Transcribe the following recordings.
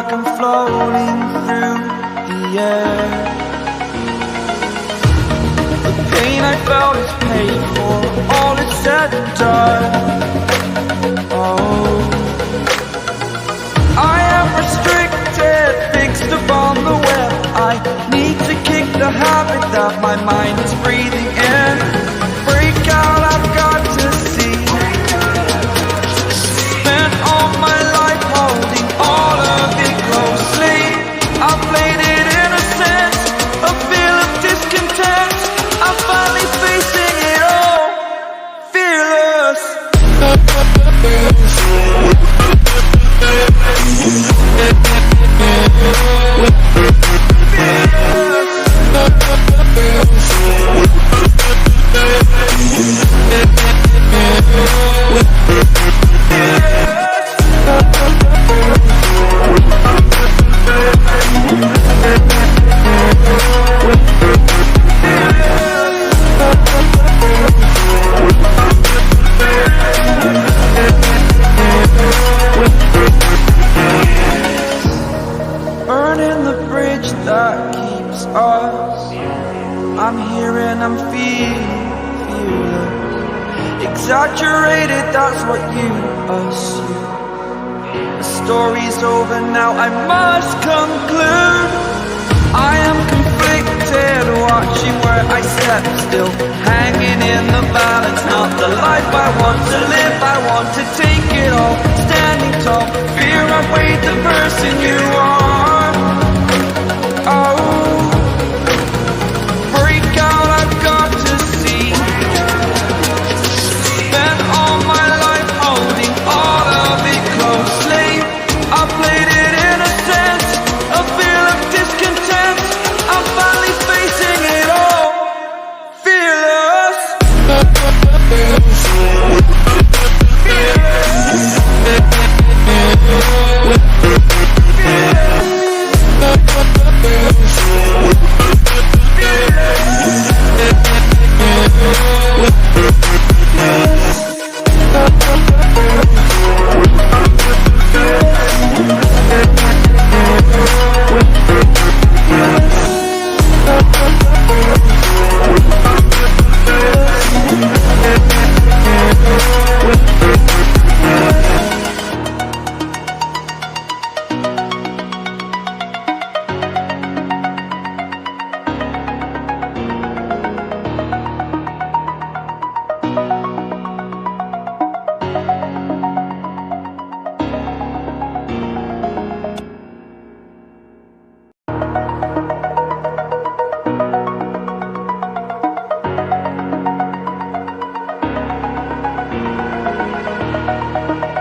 like I'm floating through the air. The pain I felt is paid for, all is said and done. Oh, I am restricted, fixed upon the web. I need to kick the habit that my mind is breathing in. Break out, I've got to see. Spent all my life holding all of it closely. I played it innocent, a feel of discontent. I'm finally facing it all, fearless. Burning the bridge that keeps us. I'm here and I'm feeling exaggerated, that's what you assume. The story's over now, I must conclude. I am conflicted, watching where I step still, hanging in the balance. Not the life I want to live, I want to take it all. Standing tall, fear I've weighed the person you are. Oh, break out, I've got to see. Spent all my life holding all of it closely. I played it innocent, a feel of discontent. I'm finally facing it all, fearless.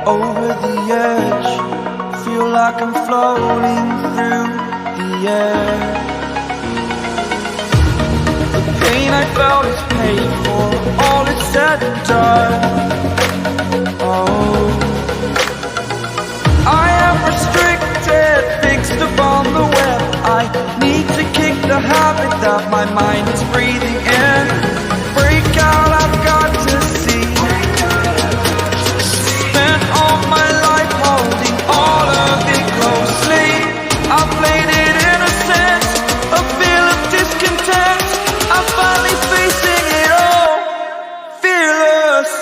Over the edge, feel like I'm floating through the air. The pain I felt is paid for, all is said and done. Oh, I am restricted, fixed upon the web. I need to kick the habit that my mind is breathing in. Break out, I've got to see. Spent all my life holding all of it closely. I played it innocent, a feel of discontent. I'm finally facing it all, fearless.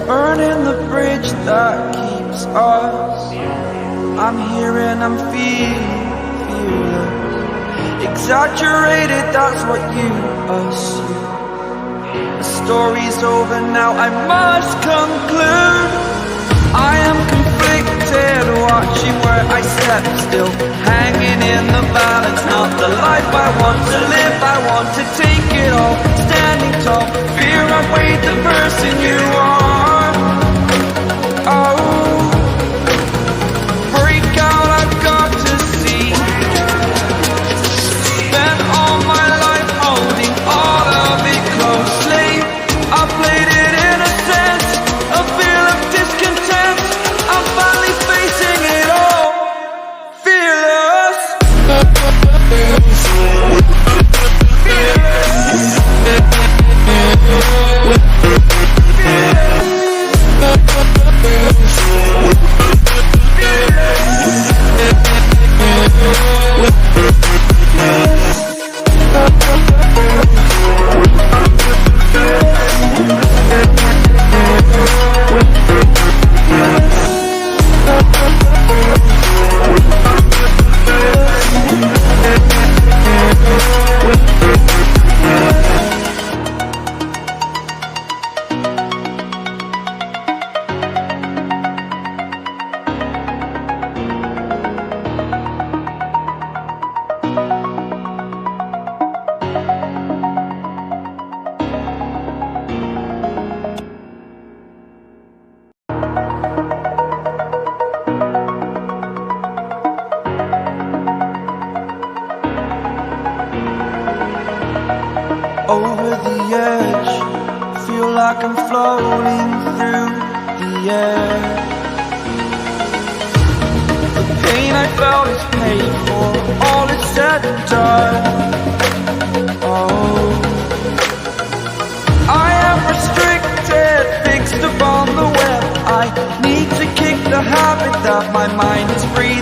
Burning the bridge that keeps us. I'm here and I'm feeling exaggerated, that's what you assume. The story's over now, I must conclude. I am conflicted, watching where I step still, hanging in the balance. Not the life I want to live, I want to take it all. Standing tall, fear I've weighed the person you are. edge, feel like I'm floating through the air. The pain I felt is paid for, all is said and done. Oh, I am restricted, fixed upon the web. I need to kick the habit that my mind is free